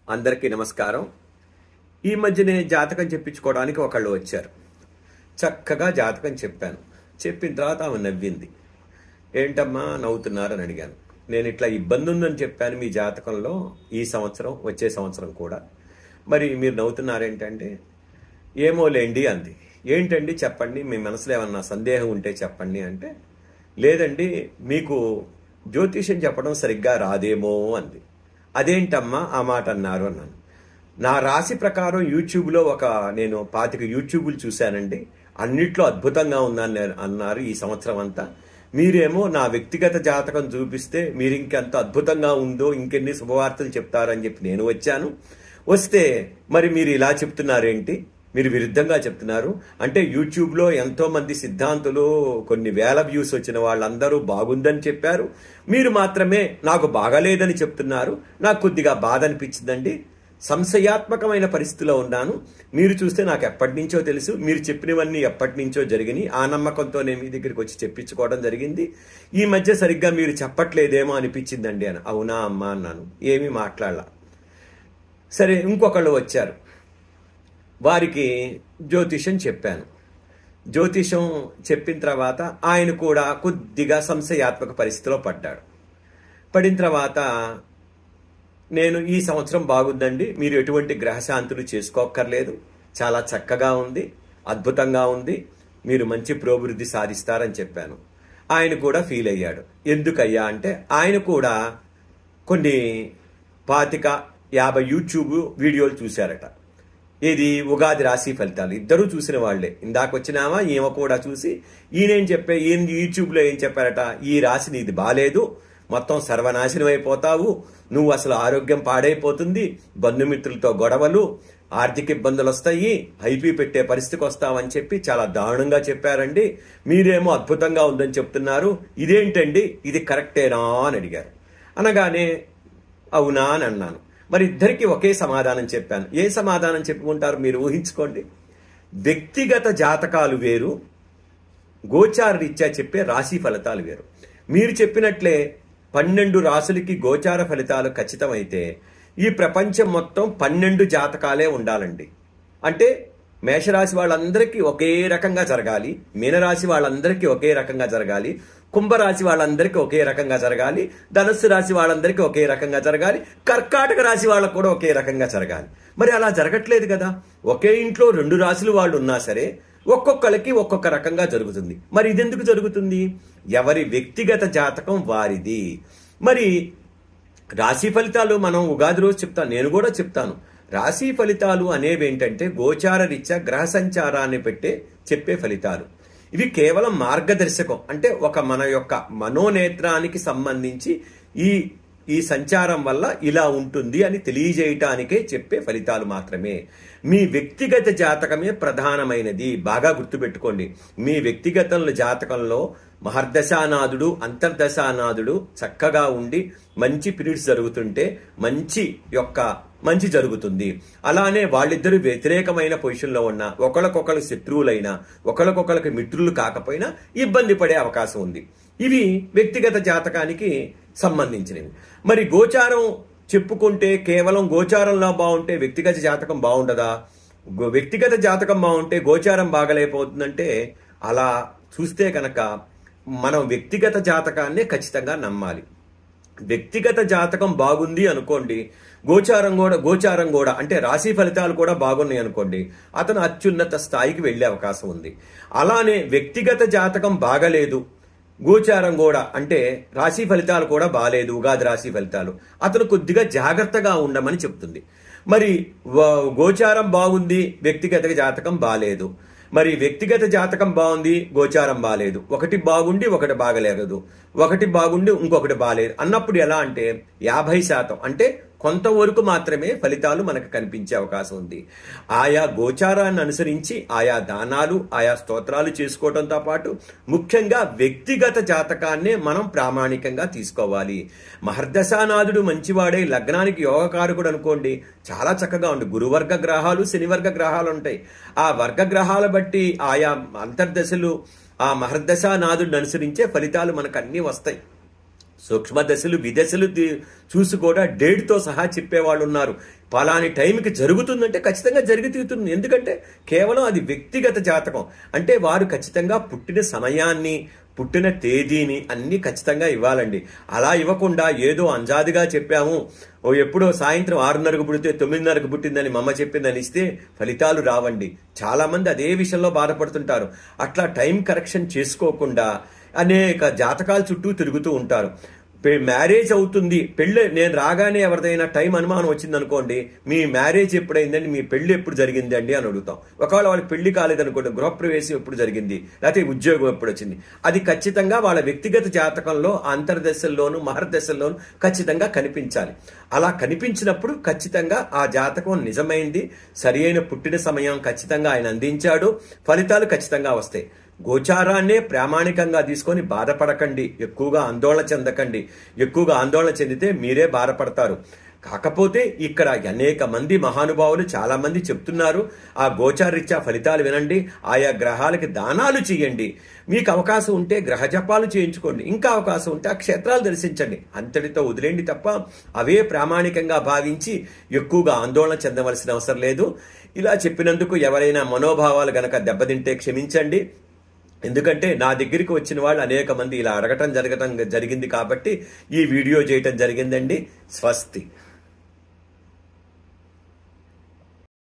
అందరికీ నమస్కారం. ఈ మధ్యనే జాతకం చెప్పించుకోవడానికి ఒకళ్ళు వచ్చారు. చక్కగా జాతకం చెప్పాను. చెప్పిన తర్వాత ఆమె నవ్వింది. ఏంటమ్మా నవ్వుతున్నారని అడిగాను. నేను ఇట్లా ఇబ్బంది ఉందని చెప్పాను మీ జాతకంలో, ఈ సంవత్సరం వచ్చే సంవత్సరం కూడా, మరి మీరు నవ్వుతున్నారేంటంటే ఏమోలేండి అంది. ఏంటండి చెప్పండి, మీ మనసులో ఏమన్నా సందేహం ఉంటే చెప్పండి అంటే, లేదండి మీకు జ్యోతిష్యం చెప్పడం సరిగ్గా రాదేమో అంది. అదేంటమ్మా ఆ మాట అన్నారు అన్నాను. నా రాశి ప్రకారం యూట్యూబ్లో నేను 25 యూట్యూబ్లు చూశానండి, అన్నిట్లో అద్భుతంగా ఉందని అన్నారు ఈ సంవత్సరం అంతా. మీరేమో నా వ్యక్తిగత జాతకం చూపిస్తే మీరు ఇంకెంత అద్భుతంగా ఉందో, ఇంకెన్ని శుభవార్తలు చెప్తారని చెప్పి నేను వచ్చాను. వస్తే మరి మీరు ఇలా చెప్తున్నారేంటి, మీరు విరుద్ధంగా చెప్తున్నారు అంటే, యూట్యూబ్లో ఎంతో మంది సిద్ధాంతులు కొన్ని వేల వ్యూస్ వచ్చిన వాళ్ళందరూ బాగుందని చెప్పారు, మీరు మాత్రమే నాకు బాగలేదని చెప్తున్నారు. నాకు కొద్దిగా బాధ అనిపించిందండి. సంశయాత్మకమైన పరిస్థితిలో ఉన్నాను. మీరు చూస్తే నాకు ఎప్పటి నుంచో తెలుసు, మీరు చెప్పినవన్నీ ఎప్పటి నుంచో జరిగినాయి. ఆ నమ్మకంతోనే మీ దగ్గరికి వచ్చి చెప్పించుకోవడం జరిగింది. ఈ మధ్య సరిగ్గా మీరు చెప్పట్లేదేమో అనిపించిందండి అని. అవునా అమ్మా అన్నాను. ఏమీ మాట్లాడలా. సరే, ఇంకొకళ్ళు వచ్చారు. వారికి జ్యోతిషం చెప్పాను. జ్యోతిషం చెప్పిన తర్వాత ఆయన కూడా కొద్దిగా సంశయాత్మక పరిస్థితిలో పడ్డాడు. పడిన తర్వాత నేను ఈ సంవత్సరం బాగుందండి, మీరు ఎటువంటి గ్రహశాంతులు చేసుకోక్కర్లేదు, చాలా చక్కగా ఉంది, అద్భుతంగా ఉంది, మీరు మంచి పురోభివృద్ధి సాధిస్తారని చెప్పాను. ఆయన కూడా ఫీల్ అయ్యాడు. ఎందుకయ్యా అంటే, ఆయన కూడా కొన్ని 25-50 యూట్యూబ్ వీడియోలు చూశారట. ఇది ఉగాది రాశి ఫలితాలు ఇద్దరూ చూసిన వాళ్లే. ఇందాక వచ్చినామా ఈమె కూడా చూసి, ఈయన యూట్యూబ్లో ఏం చెప్పారట, ఈ రాశి నీది బాలేదు, మొత్తం సర్వనాశనం అయిపోతావు, నువ్వు అసలు ఆరోగ్యం పాడైపోతుంది, బంధుమిత్రులతో గొడవలు, ఆర్థిక ఇబ్బందులు వస్తాయి, ఐపీ పెట్టే పరిస్థితికి వస్తావని చెప్పి చాలా దారుణంగా చెప్పారండి. మీరేమో అద్భుతంగా ఉందని చెప్తున్నారు, ఇదేంటండి, ఇది కరెక్టేనా అని అడిగారు. అనగానే అవునా అని అన్నాను. మరి ఇద్దరికి ఒకే సమాధానం చెప్పాను. ఏ సమాధానం చెప్పుకుంటారు మీరు ఊహించుకోండి. వ్యక్తిగత జాతకాలు వేరు, గోచార రీత్యా చెప్పే రాశి ఫలితాలు వేరు. మీరు చెప్పినట్లే 12 రాశులకి గోచార ఫలితాలు ఖచ్చితమైతే ఈ ప్రపంచం మొత్తం 12 జాతకాలే ఉండాలండి. అంటే మేషరాశి వాళ్ళందరికీ ఒకే రకంగా జరగాలి, మీనరాశి వాళ్ళందరికీ ఒకే రకంగా జరగాలి, కుంభరాశి వాళ్ళందరికీ ఒకే రకంగా జరగాలి, ధనుస్సు రాశి వాళ్ళందరికీ ఒకే రకంగా జరగాలి, కర్కాటక రాశి వాళ్ళకు కూడా ఒకే రకంగా జరగాలి. మరి అలా జరగట్లేదు కదా. ఒకే ఇంట్లో 2 రాశులు వాళ్ళు ఉన్నా సరే ఒక్కొక్కరికి ఒక్కొక్క రకంగా జరుగుతుంది. మరి ఇదెందుకు జరుగుతుంది? ఎవరి వ్యక్తిగత జాతకం వారిది. మరి రాశి ఫలితాలు మనం ఉగాది రోజు చెప్తాను, నేను కూడా చెప్తాను. రాశి ఫలితాలు అనేవి ఏంటంటే గోచార రీత్యా గ్రహ సంచారాన్ని చెప్పే ఫలితాలు. ఇవి కేవలం మార్గదర్శకం. అంటే మన యొక్క మనోనేత్రానికి సంబంధించి ఈ సంచారం వల్ల ఇలా ఉంటుంది అని తెలియజేయటానికే చెప్పే ఫలితాలు మాత్రమే. మీ వ్యక్తిగత జాతకమే ప్రధానమైనది. బాగా గుర్తుపెట్టుకోండి. మీ వ్యక్తిగత జాతకంలో మహర్దశానాథుడు, అంతర్దశానాథుడు చక్కగా ఉండి మంచి పీరియడ్స్ జరుగుతుంటే మంచి జరుగుతుంది. అలానే వాళ్ళిద్దరూ వ్యతిరేకమైన పొజిషన్లో ఉన్నా, ఒకళ్ళకొకళ్ళు శత్రువులైనా, ఒకళ్ళకొకళ్ళకి మిత్రులు కాకపోయినా ఇబ్బంది పడే అవకాశం ఉంది. ఇవి వ్యక్తిగత జాతకానికి సంబంధించినవి. మరి గోచారం చెప్పుకుంటే కేవలం గోచారంలో బాగుంటే వ్యక్తిగత జాతకం బాగుండదా? వ్యక్తిగత జాతకం బాగుంటే గోచారం బాగలేకపోతుందంటే, అలా చూస్తే కనుక మనం వ్యక్తిగత జాతకాన్నే ఖచ్చితంగా నమ్మాలి. వ్యక్తిగత జాతకం బాగుంది అనుకోండి, గోచారం కూడా అంటే రాశి ఫలితాలు కూడా బాగున్నాయి అనుకోండి, అతను అత్యున్నత స్థాయికి వెళ్లే అవకాశం ఉంది. అలానే వ్యక్తిగత జాతకం బాగలేదు, గోచారం కూడా అంటే రాశి ఫలితాలు కూడా బాగాలేదు, ఉగాది రాశి ఫలితాలు, అతను కొద్దిగా జాగ్రత్తగా ఉండమని చెప్తుంది. మరి గోచారం బాగుంది, వ్యక్తిగత జాతకం బాగాలేదు. మరి వ్యక్తిగత జాతకం బాగుంది, గోచారం బాగాలేదు, ఒకటి బాగుండి ఒకటి బాగలేదు, ఒకటి బాగుండి ఇంకొకటి బాగాలేదు అన్నప్పుడు ఎలా అంటే 50% అంటే కొంతవరకు మాత్రమే ఫలితాలు మనకు కనిపించే అవకాశం ఉంది. ఆయా గోచారాన్ని అనుసరించి ఆయా దానాలు, ఆయా స్తోత్రాలు చేసుకోవడంతో పాటు ముఖ్యంగా వ్యక్తిగత జాతకాన్నే మనం ప్రామాణికంగా తీసుకోవాలి. మహర్దశానాథుడు మంచివాడే, లగ్నానికి యోగకారకుడు అనుకోండి, చాలా చక్కగా ఉంది. గురువర్గ గ్రహాలు, శనివర్గ గ్రహాలు ఉంటాయి. ఆ వర్గ గ్రహాల బట్టి ఆయా అంతర్దశలు ఆ మహర్దశానాథుడిని అనుసరించే ఫలితాలు మనకు అన్నీ వస్తాయి. సూక్ష్మ దశలు విదశలు చూసి కూడా డేట్తో సహా చెప్పేవాళ్ళు ఉన్నారు. పలాని టైంకి జరుగుతుందంటే ఖచ్చితంగా జరిగి తీరుతుంది. ఎందుకంటే కేవలం అది వ్యక్తిగత జాతకం. అంటే వారు ఖచ్చితంగా పుట్టిన సమయాన్ని, పుట్టిన తేదీని అన్ని ఖచ్చితంగా ఇవ్వాలండి. అలా ఇవ్వకుండా ఏదో అంజాదిగా చెప్పాము, ఎప్పుడో సాయంత్రం 6:30కు పుడితే 9:30కు పుట్టిందని మా అమ్మ చెప్పిందని ఇస్తే ఫలితాలు రావండి. చాలా మంది అదే విషయంలో బాధపడుతుంటారు. అట్లా టైం కరెక్షన్ చేసుకోకుండా అనేక జాతకాల చుట్టూ తిరుగుతూ ఉంటారు. మ్యారేజ్ అవుతుంది, పెళ్ళి నేను రాగానే ఎవరిదైనా టైం అనుమానం వచ్చింది అనుకోండి, మీ మ్యారేజ్ ఎప్పుడైందండి, మీ పెళ్లి ఎప్పుడు జరిగింది అండి అని అడుగుతాం. ఒకవేళ వాళ్ళకి పెళ్లి కాలేదనుకోండి, గృహప్రవేశం ఎప్పుడు జరిగింది, లేకపోతే ఉద్యోగం ఎప్పుడు వచ్చింది. అది ఖచ్చితంగా వాళ్ళ వ్యక్తిగత జాతకంలో అంతర్దశల్లోనూ మహర్దశల్లోనూ ఖచ్చితంగా కనిపించాలి. అలా కనిపించినప్పుడు ఖచ్చితంగా ఆ జాతకం నిజమైంది, సరి అయిన పుట్టిన సమయం ఖచ్చితంగా ఆయన అందించాడు, ఫలితాలు ఖచ్చితంగా వస్తాయి. గోచారాన్నే ప్రామాణికంగా తీసుకొని బాధపడకండి, ఎక్కువగా ఆందోళన చెందకండి. ఎక్కువగా ఆందోళన చెందితే మీరే బాధపడతారు. కాకపోతే ఇక్కడ అనేక మంది మహానుభావులు చాలా మంది చెప్తున్నారు, ఆ గోచారీత్యా ఫలితాలు వినండి, ఆయా గ్రహాలకి దానాలు చేయండి, మీకు అవకాశం ఉంటే గ్రహ జపాలు చేయించుకోండి, ఇంకా అవకాశం ఉంటే ఆ క్షేత్రాలు దర్శించండి, అంతటితో వదిలేండి తప్ప అవే ప్రామాణికంగా భావించి ఎక్కువగా ఆందోళన చెందవలసిన అవసరం లేదు. ఇలా చెప్పినందుకు ఎవరైనా మనోభావాలు గనక దెబ్బతింటే క్షమించండి. ఎందుకంటే నా దగ్గరికి వచ్చిన వాళ్ళు అనేక మంది ఇలా అడగటం జరిగింది కాబట్టి ఈ వీడియో చేయటం జరిగిందండి. స్వస్తి.